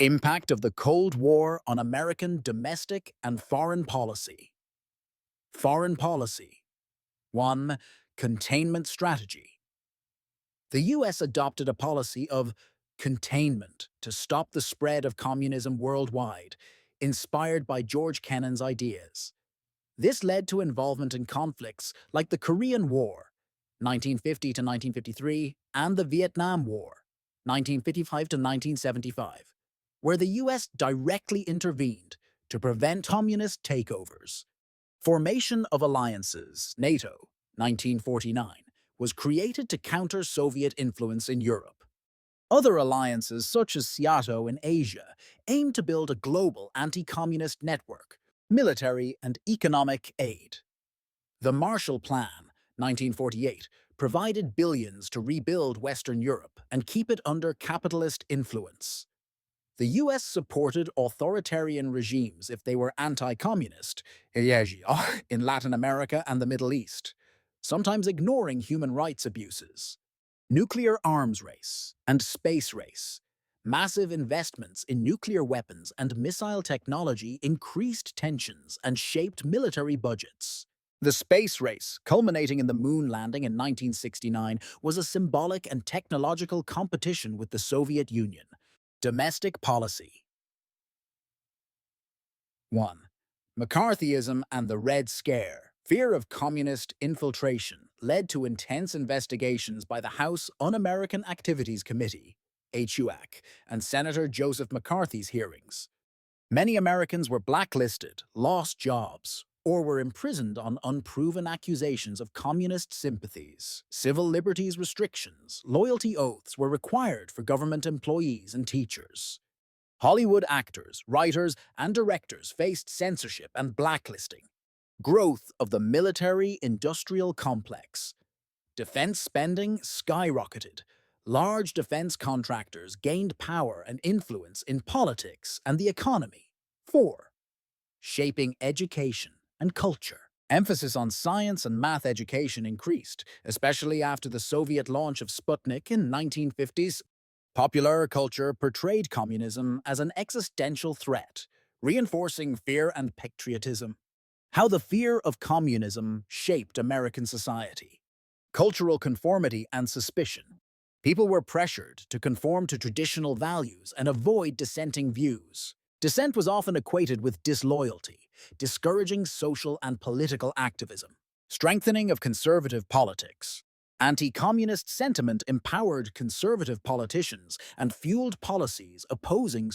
Impact of the Cold War on American domestic and foreign policy. Foreign policy. 1. Containment strategy. The U.S. adopted a policy of containment to stop the spread of communism worldwide, inspired by George Kennan's ideas. This led to involvement in conflicts like the Korean War, 1950 to 1953, and the Vietnam War, 1955 to 1975, where the U.S. directly intervened to prevent communist takeovers. Formation of alliances, NATO, 1949, was created to counter Soviet influence in Europe. Other alliances, such as SEATO in Asia, aimed to build a global anti-communist network, military and economic aid. The Marshall Plan, 1948, provided billions to rebuild Western Europe and keep it under capitalist influence. The U.S. supported authoritarian regimes if they were anti-communist in Latin America and the Middle East, sometimes ignoring human rights abuses. Nuclear arms race and space race. Massive investments in nuclear weapons and missile technology increased tensions and shaped military budgets. The space race, culminating in the moon landing in 1969, was a symbolic and technological competition with the Soviet Union. Domestic policy. 1. McCarthyism and the Red Scare. Fear of communist infiltration led to intense investigations by the House Un-American Activities Committee, HUAC, and Senator Joseph McCarthy's hearings. Many Americans were blacklisted, lost jobs, or were imprisoned on unproven accusations of communist sympathies. Civil liberties restrictions, loyalty oaths were required for government employees and teachers. Hollywood actors, writers, and directors faced censorship and blacklisting. Growth of the military-industrial complex. Defense spending skyrocketed. Large defense contractors gained power and influence in politics and the economy. 4. Shaping education and culture. Emphasis on science and math education increased, especially after the Soviet launch of Sputnik in 1950s. Popular culture portrayed communism as an existential threat, reinforcing fear and patriotism. How the fear of communism shaped American society. Cultural conformity and suspicion. People were pressured to conform to traditional values and avoid dissenting views. Dissent was often equated with disloyalty, discouraging social and political activism. Strengthening of conservative politics. Anti-communist sentiment empowered conservative politicians and fueled policies opposing